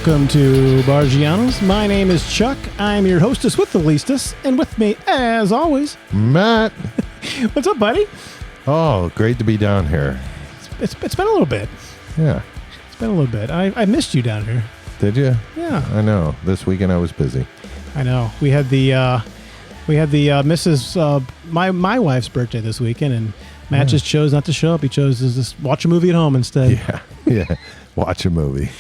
Welcome to Barggianos. My name is Chuck. I'm your hostess with the leastest, and with me, as always, Matt. What's up, buddy? Oh, great to be down here. It's been a little bit. Yeah. It's been a little bit. I missed you down here. Did you? Yeah. I know. This weekend I was busy. I know. We had the Mrs. My wife's birthday this weekend, and Matt just chose not to show up. He chose to just watch a movie at home instead. Yeah. Watch a movie.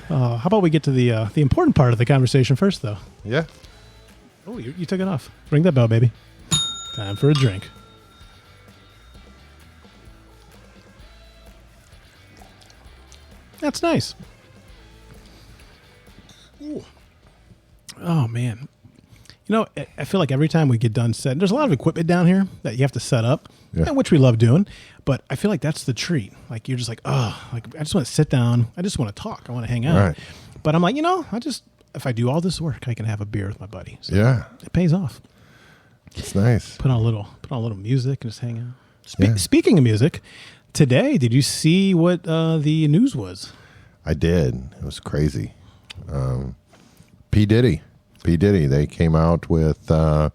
How about we get to the important part of the conversation first, though? Yeah. Oh, you took it off. Ring that bell, baby. Time for a drink. That's nice. Ooh. Oh, man. You know, I feel like every time we get done setting, there's a lot of equipment down here that you have to set up, which we love doing. But I feel like that's the treat. Like, you're just like, I just want to sit down. I just want to talk. I want to hang out. Right. But I'm like, if I do all this work, I can have a beer with my buddy. So yeah. It pays off. It's nice. Put on a little music and just hang out. Speaking of music, today, did you see what the news was? I did. It was crazy. P. Diddy. They came out with, I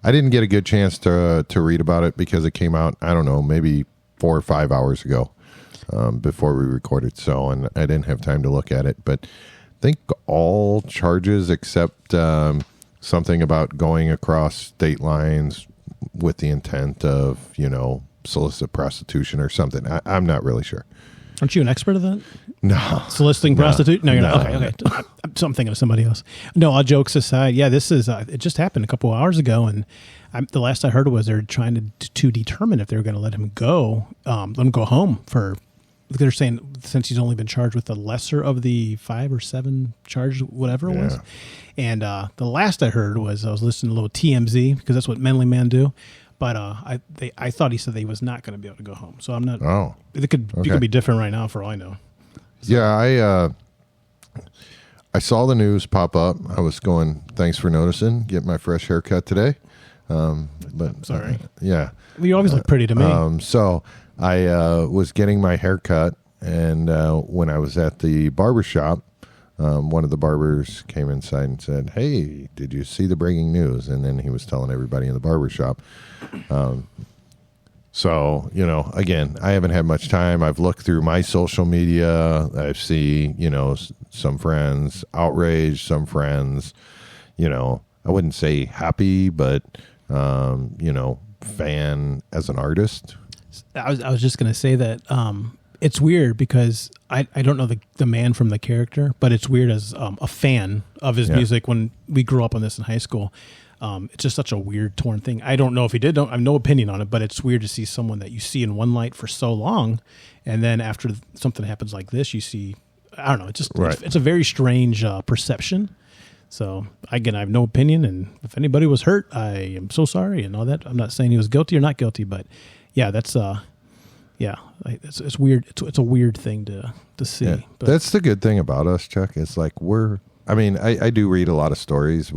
didn't get a good chance to read about it because it came out, I don't know, maybe 4 or 5 hours ago before we recorded. So, and I didn't have time to look at it, but I think all charges except something about going across state lines with the intent of, solicit prostitution or something. I'm not really sure. Aren't you an expert of that? No. Soliciting prostitute? No, you're not. Okay. So I'm thinking of somebody else. No, all jokes aside, this is, it just happened a couple of hours ago, and the last I heard was they're trying to determine if they're going to let him go home for, they're saying since he's only been charged with the lesser of the 5 or 7 charges, whatever it was. And the last I heard was, I was listening to a little TMZ, because that's what Manly Men do. But I thought he said that he was not going to be able to go home. So I'm not. Oh, it could be different right now for all I know. So. Yeah, I saw the news pop up. I was going, thanks for noticing. Get my fresh haircut today. But sorry. Yeah. Well, you always look pretty to me. So I was getting my haircut, and when I was at the barber shop, one of the barbers came inside and said, "Hey, did you see the breaking news?" And then he was telling everybody in the barber shop. So, again, I haven't had much time. I've looked through my social media. I see, some friends outraged, some friends, I wouldn't say happy, but, fan as an artist. I was just going to say that it's weird because I don't know the man from the character, but it's weird as a fan of his music when we grew up on this in high school. It's just such a weird, torn thing. I don't know if he did. I have no opinion on it, but it's weird to see someone that you see in one light for so long, and then after something happens like this, you see, I don't know. It's just it's a very strange perception. So again, I have no opinion, and if anybody was hurt, I am so sorry and all that. I'm not saying he was guilty or not guilty, but that's it's weird. It's a weird thing to see. Yeah. But that's the good thing about us, Chuck. It's like I do read a lot of stories.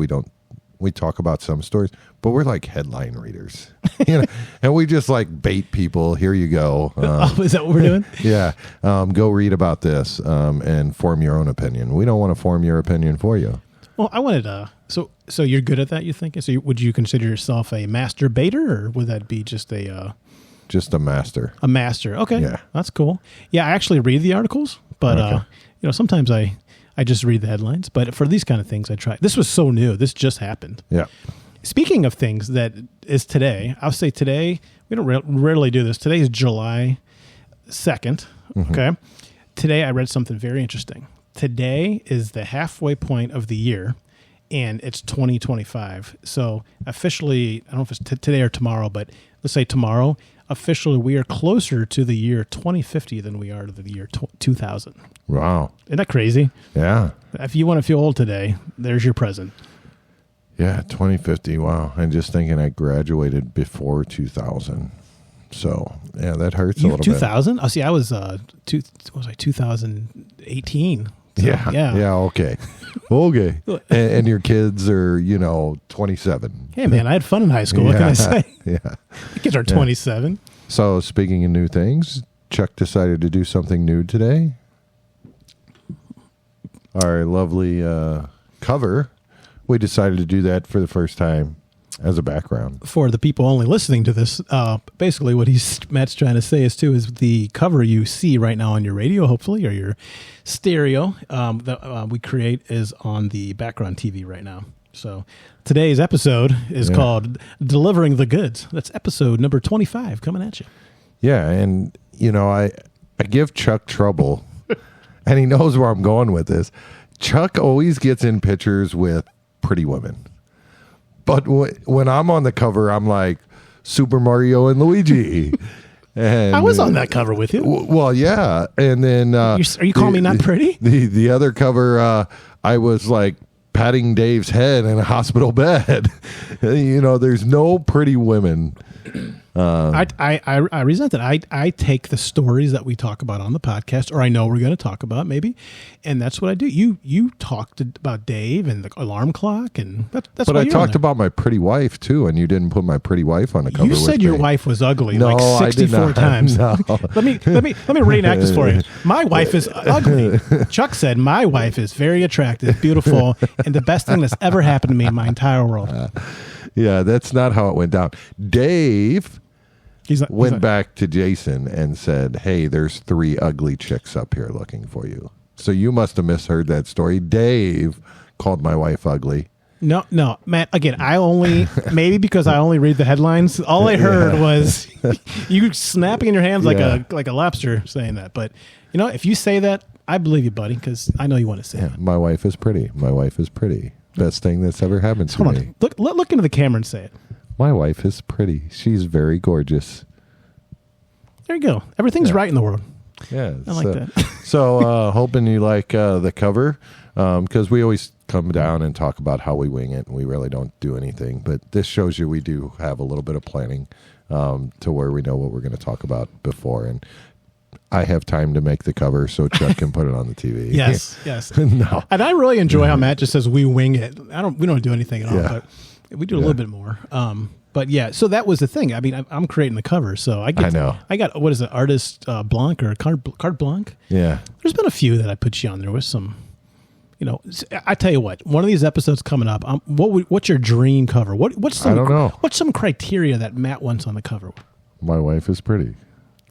We talk about some stories, but we're like headline readers, and we just like bait people. Here you go. Is that what we're doing? Yeah. Go read about this and form your own opinion. We don't want to form your opinion for you. Well, I wanted so you're good at that, you think? So would you consider yourself a master baiter, or would that be just a master? A master. Okay. Yeah. That's cool. Yeah, I actually read the articles, but sometimes I just read the headlines, but for these kind of things, I try. This was so new. This just happened. Yeah. Speaking of things that is today, I'll say today, we don't rarely do this. Today is July 2nd. Mm-hmm. Okay. Today, I read something very interesting. Today is the halfway point of the year, and it's 2025. So officially, I don't know if it's today or tomorrow, but let's say tomorrow, officially we are closer to the year 2050 than we are to the year 2000. Wow. Isn't that crazy? Yeah. If you want to feel old today, there's your present. Yeah, 2050. Wow. I'm just thinking I graduated before 2000. So, yeah, that hurts a little 2000? Oh, see, I was 2018. So, yeah. Okay. And your kids are, 27. Hey, man, I had fun in high school. What can I say? Yeah. Kids are 27. So, speaking of new things, Chuck decided to do something new today. our lovely cover, we decided to do that for the first time as a background. For the people only listening to this, basically what Matt's trying to say is the cover you see right now on your radio, hopefully, or your stereo that we create is on the background TV right now. So today's episode is called Delivering the Goods. That's episode number 25 coming at you. Yeah, and, I give Chuck trouble, and he knows where I'm going with this. Chuck always gets in pictures with pretty women. But when I'm on the cover, I'm like Super Mario and Luigi. And I was on that cover with you. Well, yeah. And then... are you calling me not pretty? The other cover, I was like patting Dave's head in a hospital bed. There's no pretty women. I resent that. I take the stories that we talk about on the podcast, or I know we're going to talk about maybe, and that's what I do. You talked about Dave and the alarm clock, and that's. But I talked about my pretty wife too, and you didn't put my pretty wife on the cover. You said your wife was ugly no, like 64 times. No. let me reenact this for you. My wife is ugly. Chuck said my wife is very attractive, beautiful, and the best thing that's ever happened to me in my entire world. Yeah, that's not how it went down. Dave went back to Jason and said, "Hey, there's 3 ugly chicks up here looking for you." So you must have misheard that story. Dave called my wife ugly. No, Matt, again, maybe because I only read the headlines, all I heard was you snapping in your hands like a lobster saying that. But, if you say that, I believe you, buddy, because I know you want to say it. My wife is pretty. My wife is pretty. Best thing that's ever happened to me. Look into the camera and say it. My wife is pretty. She's very gorgeous. There you go. Everything's right in the world. Yeah. I like that. So hoping you like the cover, because we always come down and talk about how we wing it, and we really don't do anything. But this shows you we do have a little bit of planning to where we know what we're going to talk about before. And I have time to make the cover so Chuck can put it on the TV. Yes. No. And I really enjoy how Matt just says we wing it. We don't do anything at all, but we do a little bit more. But yeah, so that was the thing. I mean, I'm creating the cover, so I got what is it, Artist Blanc or Carte Blanc? Yeah. There's been a few that I put you on there with some. I tell you what. One of these episodes coming up. What's your dream cover? What's some? I don't know. What's some criteria that Matt wants on the cover? My wife is pretty.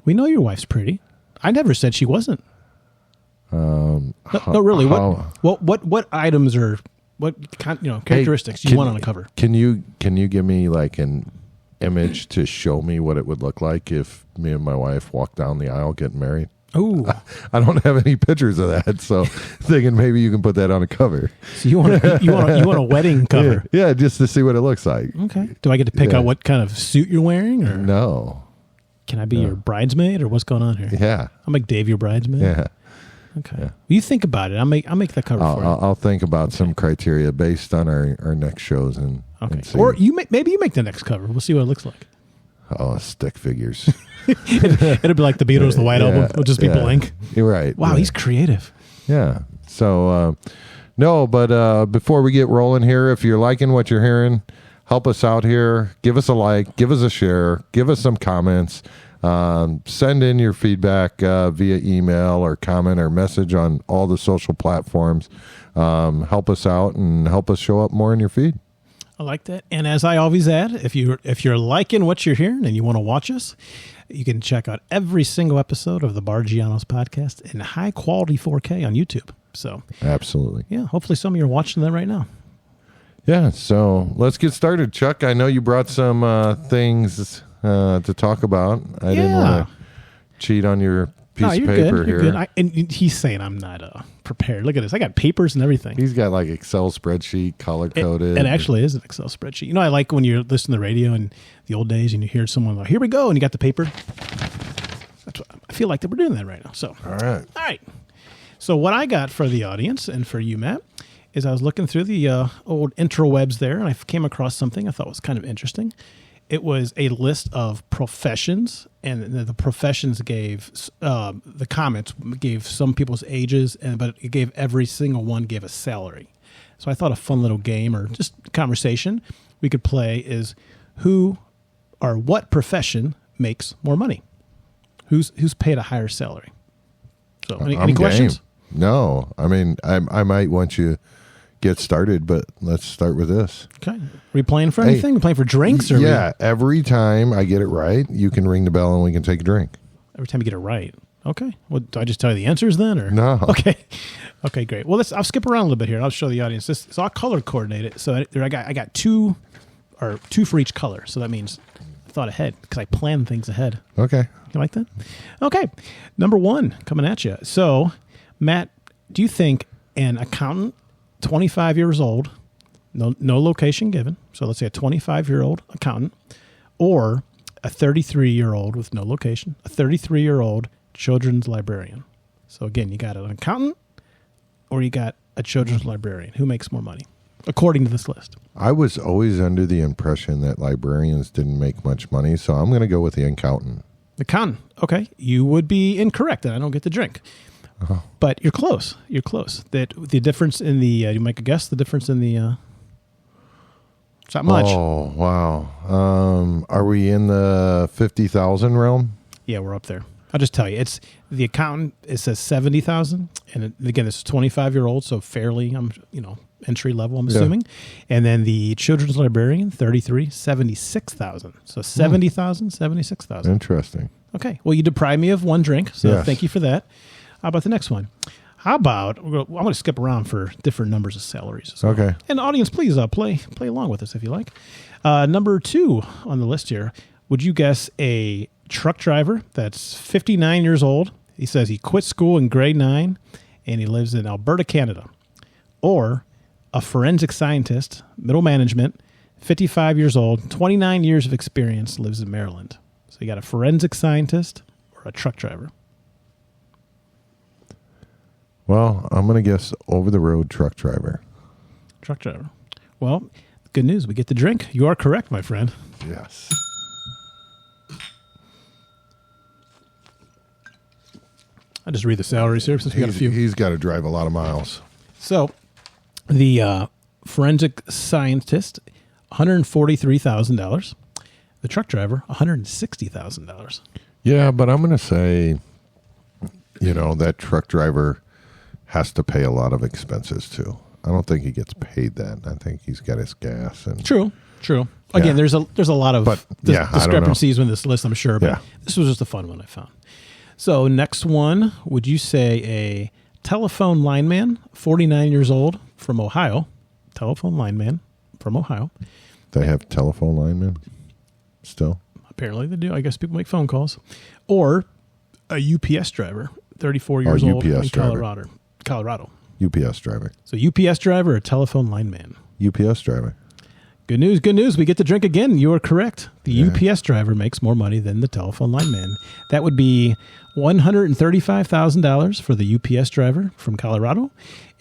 We know your wife's pretty. I never said she wasn't. No, really. What items or what characteristics do you want on a cover? Can you give me like an image to show me what it would look like if me and my wife walked down the aisle getting married? Oh, I don't have any pictures of that, so thinking maybe you can put that on a cover. So you want a wedding cover? Yeah, just to see what it looks like. Okay. Do I get to pick out what kind of suit you're wearing, or no? Can I be your bridesmaid, or what's going on here? Yeah, I'll make Dave your bridesmaid. Yeah. Okay. Yeah. You think about it. I'll make the cover for you. I'll think about some criteria based on our next shows and see. Or maybe you make the next cover. We'll see what it looks like. Oh, stick figures. It'll be like the Beatles, the White Album. It'll just be blank. You're right. Wow, he's creative. Yeah. So but before we get rolling here, if you're liking what you're hearing, help us out here. Give us a like. Give us a share. Give us some comments. Send in your feedback via email or comment or message on all the social platforms. Help us out and help us show up more in your feed. I like that. And as I always add, if you're liking what you're hearing and you want to watch us, you can check out every single episode of the Barggianos Podcast in high quality 4K on YouTube. So absolutely. Yeah, hopefully some of you are watching that right now. Yeah, so let's get started. Chuck, I know you brought some things to talk about. I didn't want to cheat on your piece of paper here. Good. And he's saying I'm not prepared. Look at this. I got papers and everything. He's got like Excel spreadsheet, color-coded. It actually is an Excel spreadsheet. I like when you're listening to the radio in the old days and you hear someone like, here we go, and you got the paper. That's what I feel like that we're doing that right now. So, all right. So what I got for the audience and for you, Matt, is I was looking through the old interwebs there, and I came across something I thought was kind of interesting. It was a list of professions, and the professions gave the comments gave some people's ages, but it gave every single one gave a salary. So I thought a fun little game or just conversation we could play is who or what profession makes more money? Who's paid a higher salary? So any questions? No. I mean, I might want you get started, but let's start with this. Okay. Are we playing for anything? Are we playing for drinks? Or yeah. Every time I get it right, you can ring the bell and we can take a drink. Every time you get it right. Okay. Well, do I just tell you the answers then? Or No. Okay. Okay, great. Well, I'll skip around a little bit here. And I'll show the audience this. So I'll color coordinate it. So I got two for each color. So that means I thought ahead because I plan things ahead. Okay. You like that? Okay. Number 1 coming at you. So, Matt, do you think an accountant, 25 years old, no location given, so let's say a 25-year-old accountant, or a 33-year-old with no location, a 33-year-old children's librarian? So again, you got an accountant or you got a children's librarian. Who makes more money, according to this list? I was always under the impression that librarians didn't make much money, so I'm going to go with the accountant. Accountant. Okay. You would be incorrect, and I don't get the drink. Oh. But you're close. You're close. That the difference in the you make a guess. The difference in the it's not much. Oh wow! Are we in the 50,000 realm? Yeah, we're up there. I'll just tell you, it's the accountant. It says 70,000, and again, this is 25-year-old, so fairly, entry level. I'm assuming, and then the children's librarian, 33, 76,000. So 70,000, 76,000. Interesting. Okay. Well, you deprived me of one drink, so Thank you for that. How about the next one? How about, I'm going to skip around for different numbers of salaries. So. Okay. And audience, please play along with us if you like. Number 2 on the list here, would you guess a truck driver that's 59 years old? He says he quit school in grade 9 and he lives in Alberta, Canada. Or a forensic scientist, middle management, 55 years old, 29 years of experience, lives in Maryland. So you got a forensic scientist or a truck driver. Well, I'm going to guess over-the-road truck driver. Truck driver. Well, good news. We get the drink. You are correct, my friend. Yes. I'll just read the salaries here since we got a few. He's got to drive a lot of miles. So, the forensic scientist, $143,000. The truck driver, $160,000. Yeah, but I'm going to say, that truck driver has to pay a lot of expenses too. I don't think he gets paid that. I think he's got his gas and True. Again, there's a lot of discrepancies in this list, I'm sure, but this was just a fun one I found. So next one, would you say a telephone lineman, 49 years old, from Ohio? Telephone lineman from Ohio. They have telephone linemen still? Apparently they do. I guess people make phone calls. Or a UPS driver, 34 years old in Colorado. UPS driver. So UPS driver or telephone lineman? UPS driver. Good news. We get to drink again. You are correct. The UPS driver makes more money than the telephone lineman. That would be $135,000 for the UPS driver from Colorado,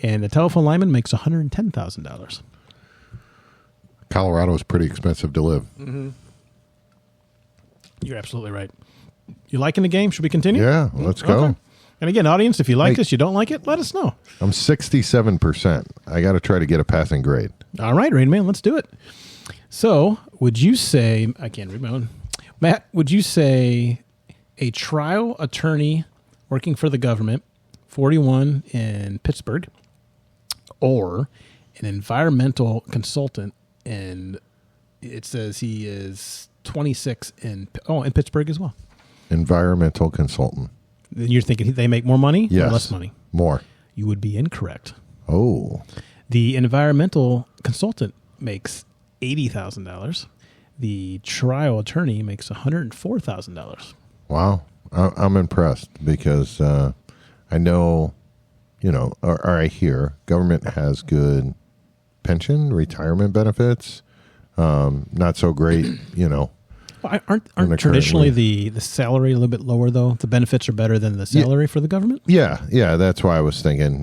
and the telephone lineman makes $110,000. Colorado is pretty expensive to live. Mm-hmm. You're absolutely right. You liking the game? Should we continue? Yeah, let's go. Okay. And again, audience, if you like this, you don't like it, let us know. I'm 67%. I got to try to get a passing grade. All right, Rain Man, let's do it. So, would you say, I can't read my own. Matt, would you say a trial attorney working for the government, 41 in Pittsburgh, or an environmental consultant, and it says he is 26 in Pittsburgh as well? Environmental consultant. Then you're thinking they make more money or less money? More. You would be incorrect. Oh. The environmental consultant makes $80,000. The trial attorney makes $104,000. Wow. I'm impressed because I know, or I hear government has good pension, retirement benefits. Not so great, Well, aren't traditionally the salary a little bit lower, though? The benefits are better than the salary for the government? Yeah. That's why I was thinking,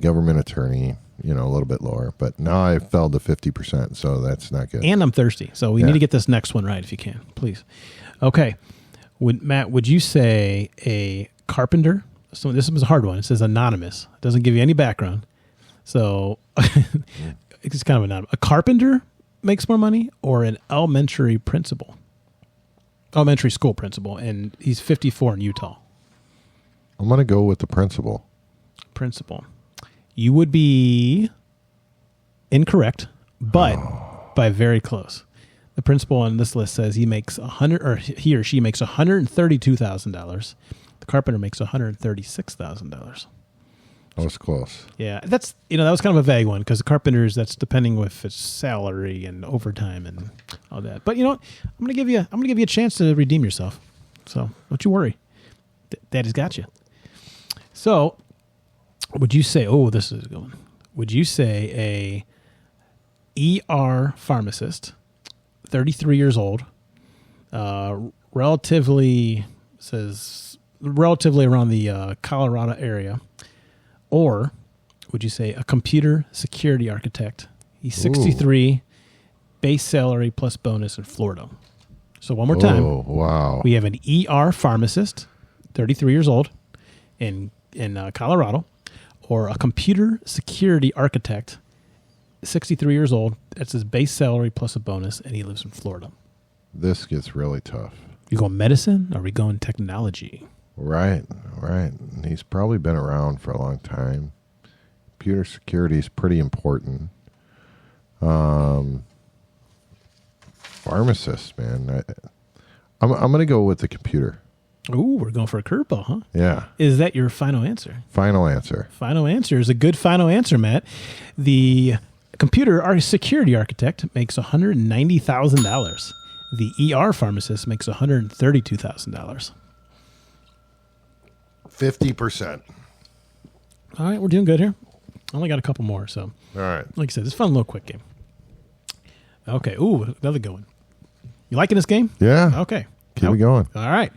government attorney, a little bit lower. But now I fell to 50%, so that's not good. And I'm thirsty, so we need to get this next one right if you can, please. Okay. Matt, would you say a carpenter? So this was a hard one. It says anonymous. It doesn't give you any background. So it's kind of anonymous. A carpenter makes more money or an elementary school principal, and he's 54 in Utah? I'm going to go with the principal. principal. You would be incorrect, but by very close. The principal on this list says he or she makes $132,000. The carpenter makes $136,000. That was close. Yeah, that was kind of a vague one because the carpenters, that's depending if it's salary and overtime and all that. But you know what? I'm gonna give you a chance to redeem yourself. So don't you worry. Daddy's got you. So would you say? Oh, this is a good one. Would you say a ER pharmacist, 33 years old, relatively around the Colorado area? Or would you say a computer security architect? He's 63, base salary plus bonus in Florida. So one more time. Oh, wow. We have an ER pharmacist, 33 years old, in Colorado, or a computer security architect, 63 years old. That's his base salary plus a bonus, and he lives in Florida. This gets really tough. You going medicine, or are we going technology? Right. He's probably been around for a long time. Computer security is pretty important. Pharmacist, man. I'm going to go with the computer. Ooh, we're going for a curveball, huh? Yeah. Is that your final answer? Final answer. Final answer is a good final answer, Matt. The computer security architect makes $190,000. The ER pharmacist makes $132,000. 50%. All right, we're doing good here. I only got a couple more, so. All right. Like I said, this is a fun little quick game. Okay. Ooh, another good one. You liking this game? Yeah. Okay. Keep it going. All right.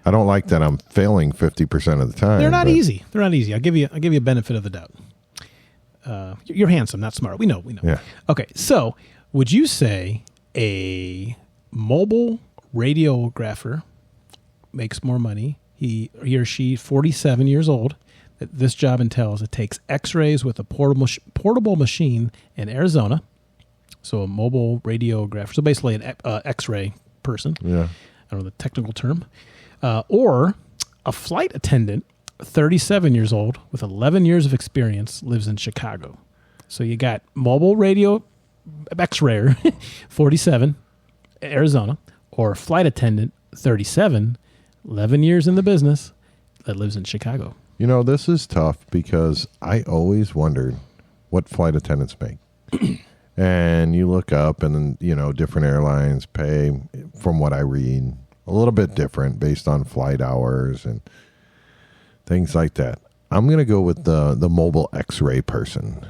I don't like that I'm failing 50% of the time. They're not easy. I'll give you a benefit of the doubt. You're handsome, not smart. We know. Yeah. Okay. So, would you say a mobile radiographer makes more money? He or she, 47 years old. This job entails it takes X-rays with a portable machine in Arizona. So a mobile radiographer. So basically an X-ray person. Yeah. I don't know the technical term. Or a flight attendant, 37 years old, with 11 years of experience, lives in Chicago. So you got mobile radio X-rayer, 47, Arizona, or flight attendant, 37, 11 years in the business, that lives in Chicago. You know, this is tough because I always wondered what flight attendants make. And you look up and, you know, different airlines pay, from what I read, a little bit different based on flight hours and things like that. I'm going to go with the mobile X-ray person.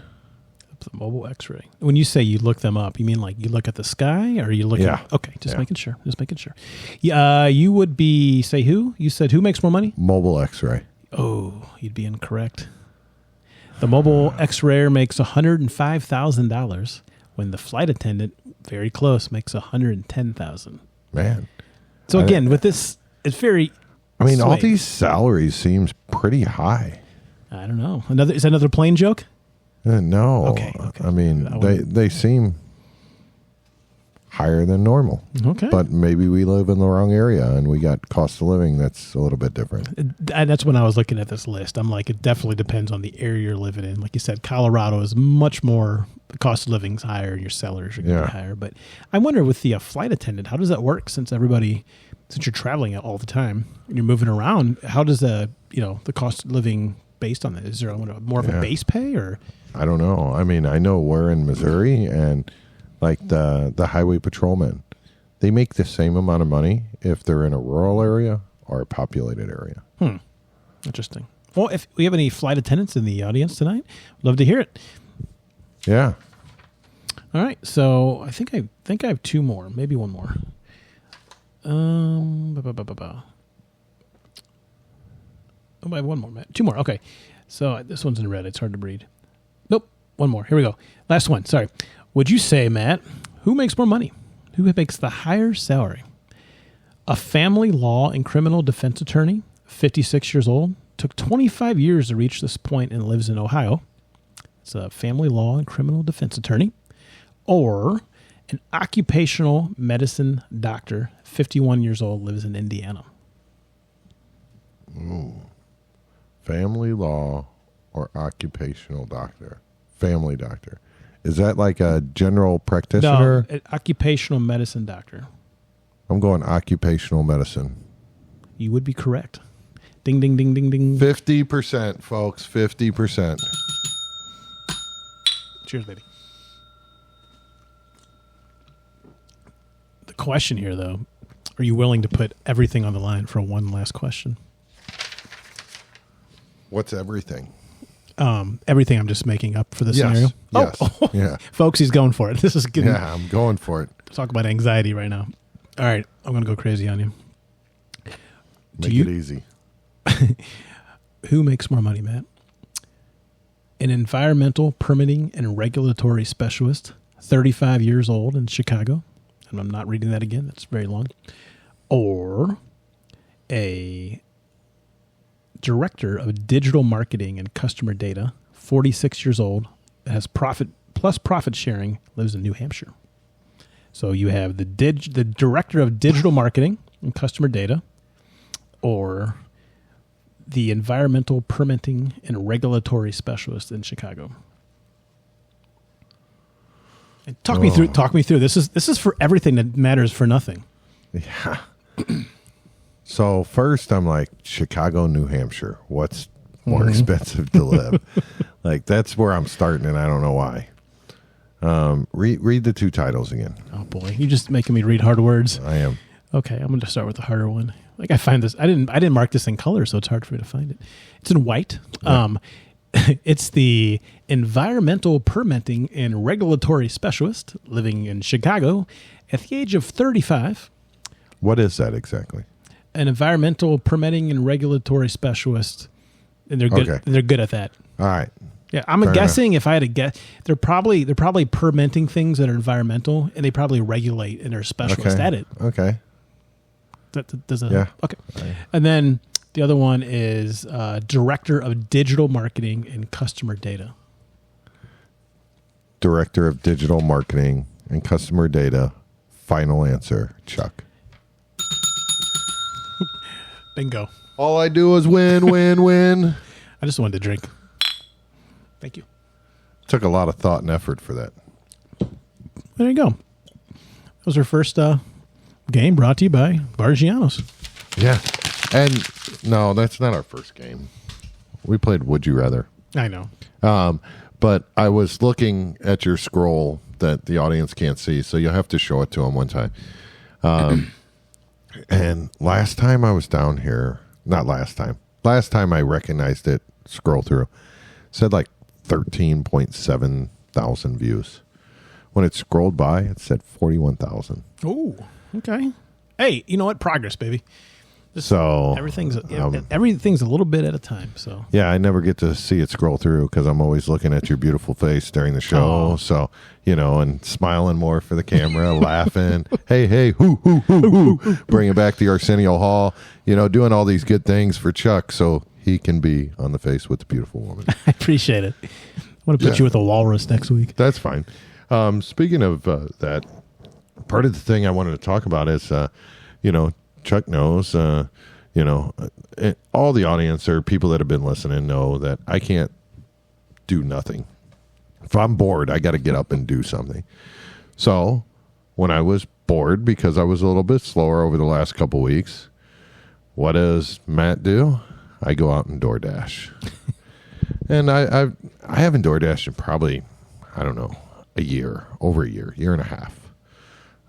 The mobile X-ray. When you say you look them up, you mean like you look at the sky, or you look at... Okay, making sure. Just making sure. You would be... Say who? You said who makes more money? Mobile X-ray. Oh, you'd be incorrect. The mobile X-rayer makes $105,000 when the flight attendant, very close, makes $110,000. Man. So again, with this, it's very... I mean, all these salaries seems pretty high. I don't know. Is that another plane joke? No. Okay. I mean, they seem higher than normal. Okay. But maybe we live in the wrong area and we got cost of living that's a little bit different. That's when I was looking at this list. I'm like, it definitely depends on the area you're living in. Like you said, Colorado is much more, the cost of living's higher and your salaries are going to be higher. But I wonder with the flight attendant, how does that work since you're traveling all the time and you're moving around, how does the cost of living based on that? Is there more of a base pay or? I don't know. I mean, I know we're in Missouri and like the highway patrolmen, they make the same amount of money if they're in a rural area or a populated area. Interesting. Well, if we have any flight attendants in the audience tonight, love to hear it. Yeah. All right. So I think I have two more, maybe one more. I have one more, Matt. Two more. Okay. So this one's in red. It's hard to read. Nope. One more. Here we go. Last one. Sorry. Would you say, Matt, who makes more money? Who makes the higher salary? A family law and criminal defense attorney, 56 years old, took 25 years to reach this point and lives in Ohio. It's a family law and criminal defense attorney. Or an occupational medicine doctor, 51 years old, lives in Indiana. Ooh. Family law or occupational doctor? Family doctor. Is that like a general practitioner? No, an occupational medicine doctor. I'm going occupational medicine. You would be correct. Ding, ding, ding, ding, ding. 50%, folks. 50%. Cheers, baby. The question here, though, are you willing to put everything on the line for one last question? What's everything? Everything I'm just making up for the Yes. scenario. Yes. Oh. Yeah. Folks, he's going for it. This is good. Yeah, I'm going for it. Talk about anxiety right now. All right, I'm going to go crazy on you. Make it easy. Who makes more money, Matt? An environmental permitting and regulatory specialist, 35 years old in Chicago. And I'm not reading that again. That's very long. Or a director of digital marketing and customer data, 46 years old, has profit sharing, lives in New Hampshire. So you have the director of digital marketing and customer data, or the environmental permitting and regulatory specialist in Chicago. And talk me through. This is for everything that matters for nothing. Yeah. So first I'm like, Chicago, New Hampshire. What's more expensive to live? Like, that's where I'm starting, and I don't know why. Read the two titles again. Oh boy, you're just making me read hard words. I am. Okay, I'm going to start with the harder one. Like, I find this. I didn't mark this in color, so it's hard for me to find it. It's in white. Yeah. It's the environmental permitting and regulatory specialist living in Chicago at the age of 35. What is that exactly? An environmental permitting and regulatory specialist, and they're good. Okay. They're good at that. All right. Yeah, I'm guessing enough. If I had to guess, they're probably permitting things that are environmental, and they probably regulate, and they're specialists at it. Okay. Yeah. Okay. Right. And then the other one is director of digital marketing and customer data. Director of digital marketing and customer data. Final answer, Chuck. Bingo. All I do is win, win, win. I just wanted to drink. Thank you. Took a lot of thought and effort for that. There you go. That was our first game brought to you by Barggianos. Yeah. And no, that's not our first game. We played Would You Rather. I know. But I was looking at your scroll that the audience can't see, so you'll have to show it to them one time. And last time I was down here, not last time I recognized it, scroll through, said like 13.7 thousand views. When it scrolled by, it said 41,000. Oh, okay. Hey, you know what? Progress, baby. So everything's a little bit at a time. So yeah, I never get to see it scroll through because I'm always looking at your beautiful face during the show. Oh. So and smiling more for the camera, laughing. Hey, hoo, bringing back the Arsenio Hall. Doing all these good things for Chuck, so he can be on the face with the beautiful woman. I appreciate it. I want to put you with a walrus next week. That's fine. Speaking of that, part of the thing I wanted to talk about is, Chuck knows, all the audience or people that have been listening know that I can't do nothing. If I'm bored, I got to get up and do something. So when I was bored, because I was a little bit slower over the last couple weeks, what does Matt do? I go out and DoorDash. And I haven't DoorDashed in probably, I don't know, over a year and a half.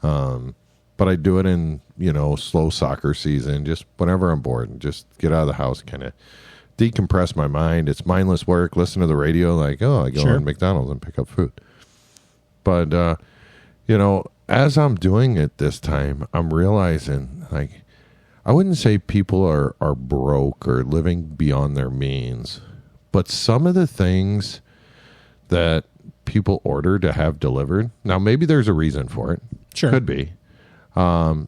But I do it in, slow soccer season, just whenever I'm bored, and just get out of the house, kind of decompress my mind. It's mindless work. Listen to the radio, I go on McDonald's and pick up food. But, as I'm doing it this time, I'm realizing, I wouldn't say people are broke or living beyond their means, but some of the things that people order to have delivered, now maybe there's a reason for it. Sure. Could be.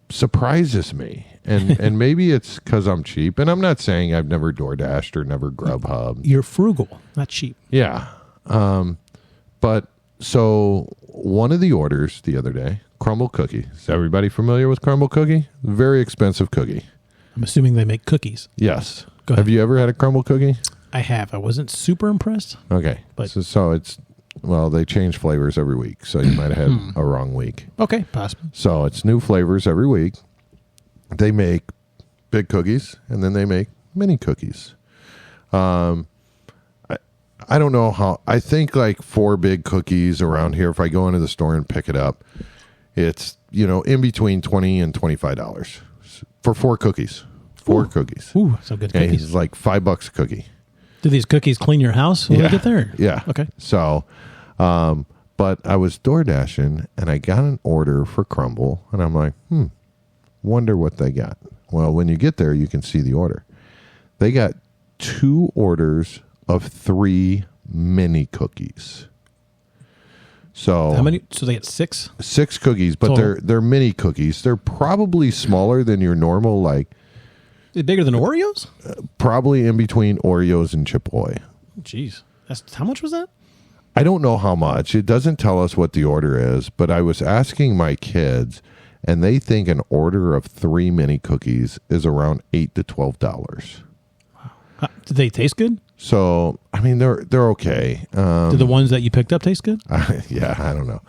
Surprises me. And maybe it's because I'm cheap. And I'm not saying I've never DoorDashed or never Grubhub. You're frugal, not cheap. Yeah. But so one of the orders the other day, crumble cookie. Is everybody familiar with crumble cookie? Very expensive cookie. I'm assuming they make cookies. Yes. Go ahead. Have you ever had a crumble cookie? I have. I wasn't super impressed. Okay. But so it's, well, they change flavors every week, so you might have had a wrong week. Okay, possible. So it's new flavors every week. They make big cookies, and then they make mini cookies. I don't know how. I think like 4 big cookies around here, if I go into the store and pick it up, it's, in between $20 and $25 for 4 cookies. 4 cookies. Ooh, some good And cookies. it's like $5 a cookie. Do these cookies clean your house when we get there? Yeah. Okay. So, but I was DoorDashing and I got an order for crumble and I'm like, wonder what they got. Well, when you get there, you can see the order. They got 2 orders of 3 mini cookies. So how many? So they get 6? 6 cookies, but they're mini cookies. They're probably smaller than your normal, like. Is it bigger than Oreos? Probably in between Oreos and Chipotle. Jeez. How much was that? I don't know how much. It doesn't tell us what the order is, but I was asking my kids, and they think an order of 3 mini cookies is around $8 to $12. Wow. Did they taste good? So, I mean, they're okay. Did the ones that you picked up taste good? Yeah, I don't know.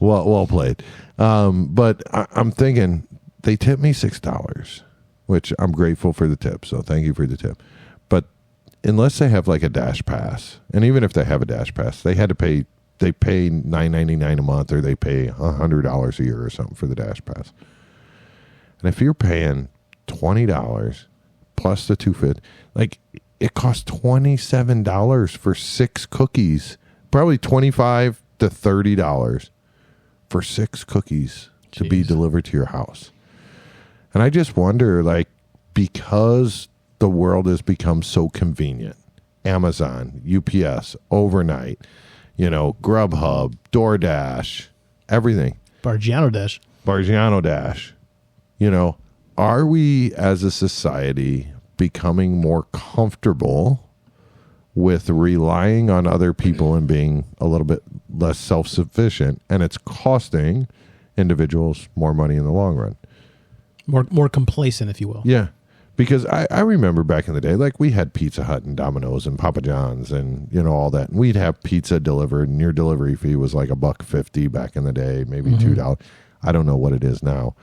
Well played. But I'm thinking they tipped me $6, which I'm grateful for the tip. So thank you for the tip. But unless they have like a Dash Pass, and even if they have a Dash Pass, they pay $9.99 a month, or they pay $100 a year or something for the Dash Pass. And if you're paying $20 plus the $2.50, like it costs $27 for 6 cookies, probably $25 to $30 for 6 cookies to be delivered to your house. And I just wonder, like, because the world has become so convenient, Amazon, UPS, overnight, Grubhub, DoorDash, everything. Barggiano Dash. Are we as a society becoming more comfortable with relying on other people and being a little bit less self-sufficient, and it's costing individuals more money in the long run? More complacent, if you will. Yeah. Because I remember back in the day, like we had Pizza Hut and Domino's and Papa John's and, all that. And we'd have pizza delivered, and your delivery fee was like $1.50 back in the day, maybe $2. I don't know what it is now.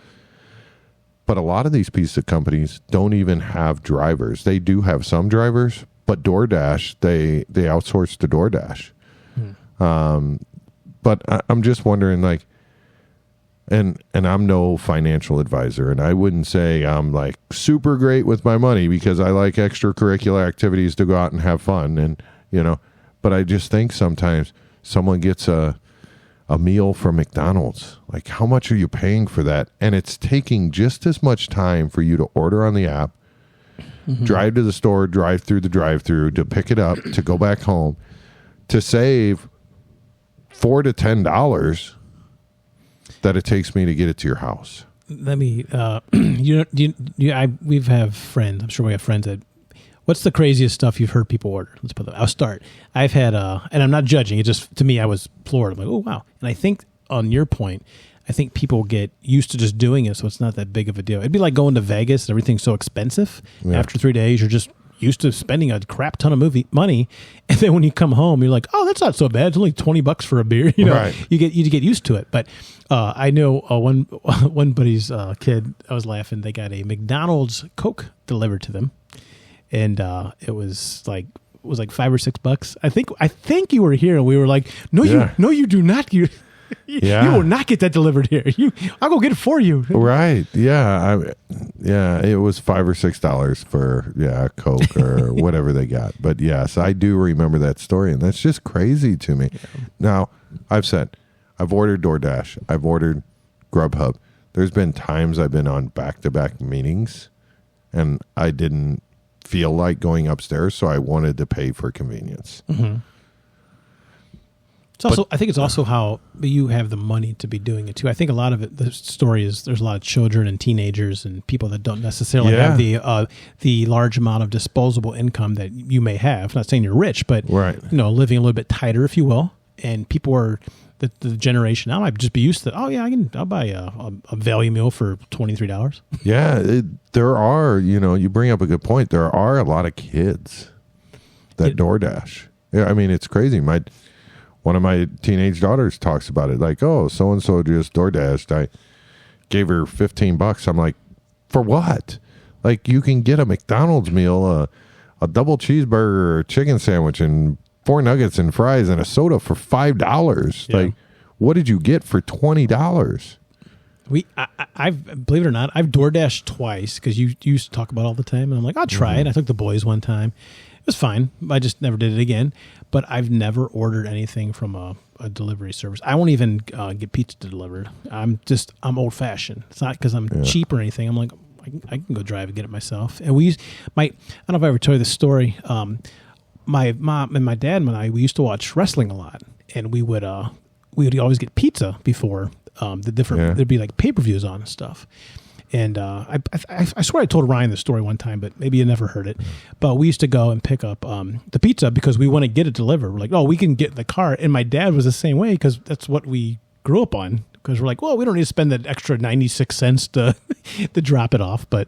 But a lot of these pizza companies don't even have drivers. They do have some drivers, but DoorDash, they outsource to DoorDash. But I'm just wondering, like, and I'm no financial advisor, and I wouldn't say I'm like super great with my money because I like extracurricular activities to go out and have fun, and but I just think sometimes someone gets a meal from McDonald's, like how much are you paying for that? And it's taking just as much time for you to order on the app, drive to the store, drive through the drive-through, to pick it up, to go back home, to save $4 to $10 that it takes me to get it to your house. Let me, we've have friends. I'm sure we have friends that. What's the craziest stuff you've heard people order? Let's put that. I'll start. I've had, and I'm not judging. It just, to me, I was floored. I'm like, oh wow. And I think on your point, I think people get used to just doing it, so it's not that big of a deal. It'd be like going to Vegas and everything's so expensive. Yeah. After 3 days, you're just used to spending a crap ton of money, and then when you come home, you're like, oh, that's not so bad. It's only $20 for a beer. Right. You get used to it. But I know one buddy's kid. I was laughing. They got a McDonald's Coke delivered to them, and it was like $5 or $6. I think you were here, and we were like, no, you do not. You will not get that delivered here. I'll go get it for you. Right. Yeah. It was $5 or $6 for Coke or whatever they got. But yes, I do remember that story, and that's just crazy to me. Yeah. Now, I've ordered DoorDash. I've ordered Grubhub. There's been times I've been on back-to-back meetings, and I didn't feel like going upstairs, so I wanted to pay for convenience. Mm-hmm. I think it's also how you have the money to be doing it too. I think a lot of it, the story is there's a lot of children and teenagers and people that don't necessarily have the large amount of disposable income that you may have. I'm not saying you're rich, but right. Living a little bit tighter, if you will. And people are the generation now might just be used to, I'll buy a value meal for $23. Yeah, there are, you bring up a good point. There are a lot of kids that DoorDash. Yeah, I mean, it's crazy. One of my teenage daughters talks about it, like, oh, so-and-so just DoorDashed. I gave her $15. I'm like, for what? Like, you can get a McDonald's meal, a double cheeseburger, or chicken sandwich, and 4 nuggets and fries and a soda for $5. Yeah. Like, what did you get for $20? I've believe it or not, I've DoorDashed twice because you used to talk about it all the time, and I'm like, I'll try it. I took the boys one time. It was fine. I just never did it again. But I've never ordered anything from a delivery service. I won't even get pizza delivered. I'm old fashioned. It's not because I'm cheap or anything. I'm like, I can go drive and get it myself. And I don't know if I ever tell you this story. My mom and my dad and I, we used to watch wrestling a lot, and we would always get pizza before there'd be like pay-per-views on and stuff. And I swear I told Ryan the story one time, but maybe you never heard it. But we used to go and pick up the pizza because we want to get it delivered. We're like, oh, we can get in the car. And my dad was the same way because that's what we grew up on. Because we're like, well, we don't need to spend that extra 96 cents to drop it off. But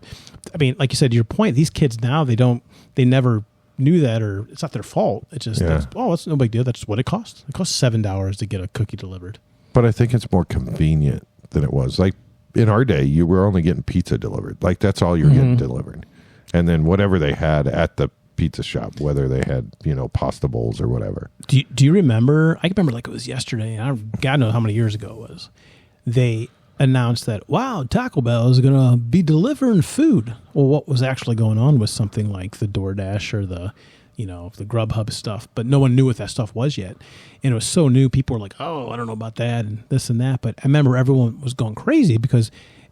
I mean, like you said, to your point, these kids now, they never knew that, or it's not their fault. It's just, it's no big deal. That's what it costs. It costs $7 to get a cookie delivered. But I think it's more convenient than it was. Like in our day, you were only getting pizza delivered. Like that's all you're getting delivered. And then whatever they had at the pizza shop, whether they had, pasta bowls or whatever. Do you remember? I can remember like it was yesterday. And God knows how many years ago it was. They announced that, wow, Taco Bell is going to be delivering food. Well, what was actually going on was something like the DoorDash or the Grubhub stuff, but no one knew what that stuff was yet. And it was so new, people were like, oh, I don't know about that and this and that. But I remember everyone was going crazy because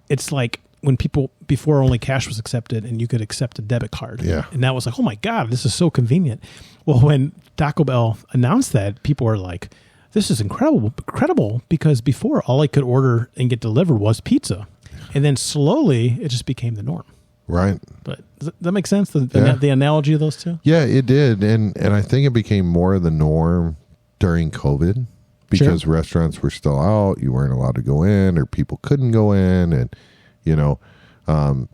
it's like when people, before only cash was accepted and you could accept a debit card. Yeah. And that was like, oh my God, this is so convenient. Well, when Taco Bell announced that, people were like, this is incredible, because before all I could order and get delivered was pizza. And then slowly it just became the norm. Right. But does that make sense? The analogy of those two? Yeah, it did. And I think it became more the norm during COVID because restaurants were still out. You weren't allowed to go in, or people couldn't go in. And,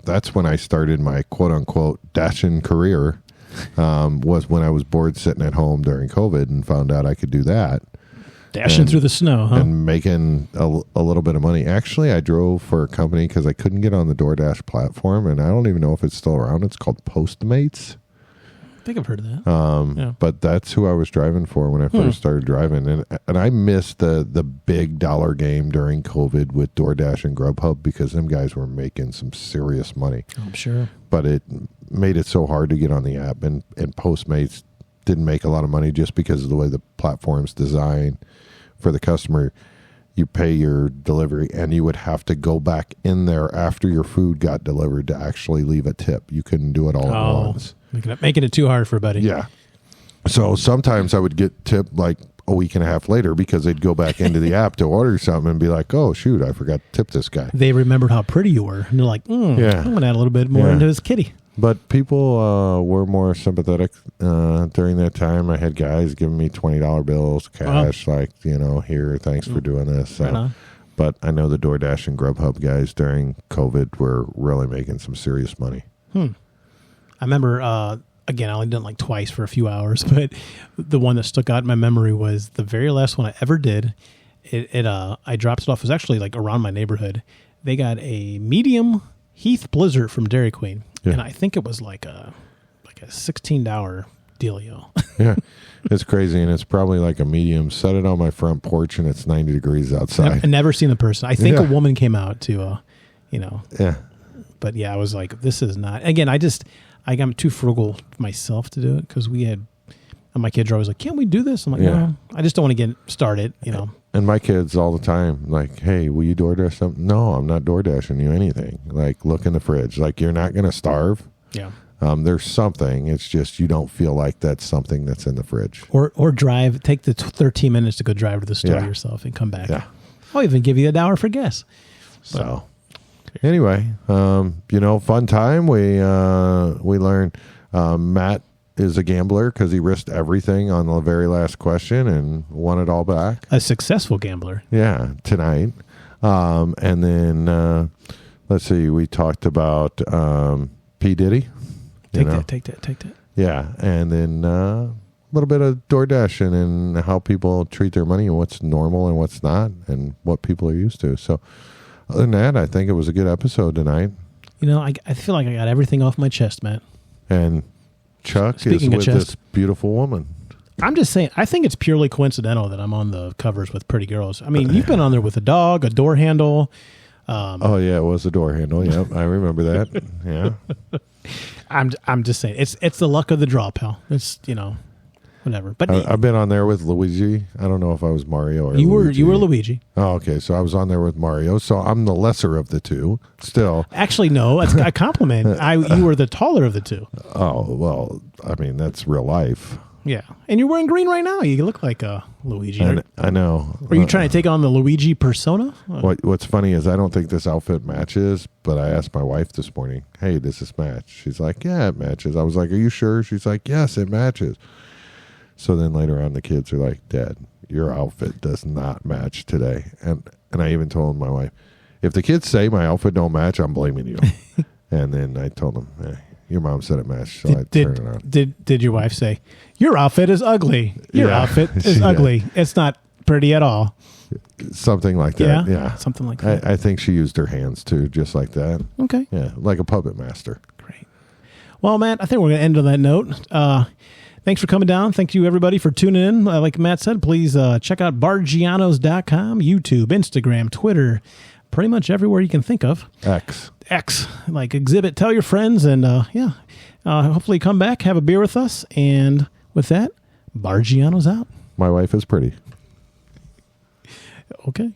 that's when I started my quote unquote dashing career, was when I was bored sitting at home during COVID and found out I could do that. Dashing through the snow, huh? And making a little bit of money. Actually, I drove for a company because I couldn't get on the DoorDash platform, and I don't even know if it's still around. It's called Postmates. I think I've heard of that. But that's who I was driving for when I first started driving. And I missed the big dollar game during COVID with DoorDash and Grubhub because them guys were making some serious money. I'm sure. But it made it so hard to get on the app, and Postmates didn't make a lot of money just because of the way the platform's designed. For the customer, you pay your delivery, and you would have to go back in there after your food got delivered to actually leave a tip. You couldn't do it all at once. Making it too hard for a buddy. Yeah. So sometimes I would get tipped like a week and a half later because they'd go back into the app to order something and be like, oh, shoot, I forgot to tip this guy. They remembered how pretty you were. And they're like, I'm going to add a little bit more into his kitty. But people were more sympathetic during that time. I had guys giving me $20 bills, cash, here, thanks for doing this. But I know the DoorDash and Grubhub guys during COVID were really making some serious money. I remember, again, I only did it like twice for a few hours, but the one that stuck out in my memory was the very last one I ever did. I dropped it off. It was actually like around my neighborhood. They got a medium Heath Blizzard from Dairy Queen. Yeah. And I think it was like a $16 dealio. Yeah, it's crazy, and it's probably like a medium. Set it on my front porch, and it's 90 degrees outside. I've never seen the person. I think a woman came out to, Yeah. But yeah, I was like, this is not. Again, I'm too frugal myself to do it because and my kids are always like, can't we do this? I'm like, no, I just don't want to get started, And my kids all the time, like, hey, will you DoorDash something? No, I'm not DoorDashing you anything. Like, look in the fridge. Like, you're not going to starve. Yeah. There's something. It's just you don't feel like that's something that's in the fridge. Or drive. Take the 13 minutes to go drive to the store yourself and come back. Yeah. I'll even give you $1 for gas. So, anyway, fun time. We learned Matt is a gambler because he risked everything on the very last question and won it all back. A successful gambler. Yeah, tonight. And then, let's see, we talked about P. Diddy. Take that. Yeah, and then a little bit of DoorDash and how people treat their money and what's normal and what's not and what people are used to. So other than that, I think it was a good episode tonight. I feel like I got everything off my chest, Matt. And Chuck Speaking is with this beautiful woman. I'm just saying, I think it's purely coincidental that I'm on the covers with pretty girls. I mean, you've been on there with a dog, a door handle. Oh, yeah, it was a door handle. Yep, I remember that. Yeah. I'm just saying, it's the luck of the draw, pal. It's, whatever. But I've been on there with Luigi. I don't know if I was Mario or you Luigi. were Luigi. Oh, okay. So I was on there with Mario. So I'm the lesser of the two. Still. Actually, no. It's a compliment. You were the taller of the two. Oh, well, I mean, that's real life. Yeah. And you're wearing green right now. You look like a Luigi. I know. Are you trying to take on the Luigi persona? What's funny is I don't think this outfit matches, but I asked my wife this morning, hey, does this match? She's like, yeah, it matches. I was like, are you sure? She's like, yes, it matches. So then later on, the kids are like, Dad, your outfit does not match today. And I even told my wife, if the kids say my outfit don't match, I'm blaming you. And then I told them, hey, your mom said it matched, so I turned it on. Did your wife say, your outfit is ugly? Your outfit is ugly. It's not pretty at all. Something like that. Yeah. Something like that. I think she used her hands too, just like that. Okay. Yeah, like a puppet master. Great. Well, Matt, I think we're going to end on that note. Thanks for coming down. Thank you, everybody, for tuning in. Like Matt said, please check out Barggianos.com, YouTube, Instagram, Twitter, pretty much everywhere you can think of. X, like Exhibit. Tell your friends, and hopefully come back, have a beer with us. And with that, Barggianos out. My wife is pretty. Okay.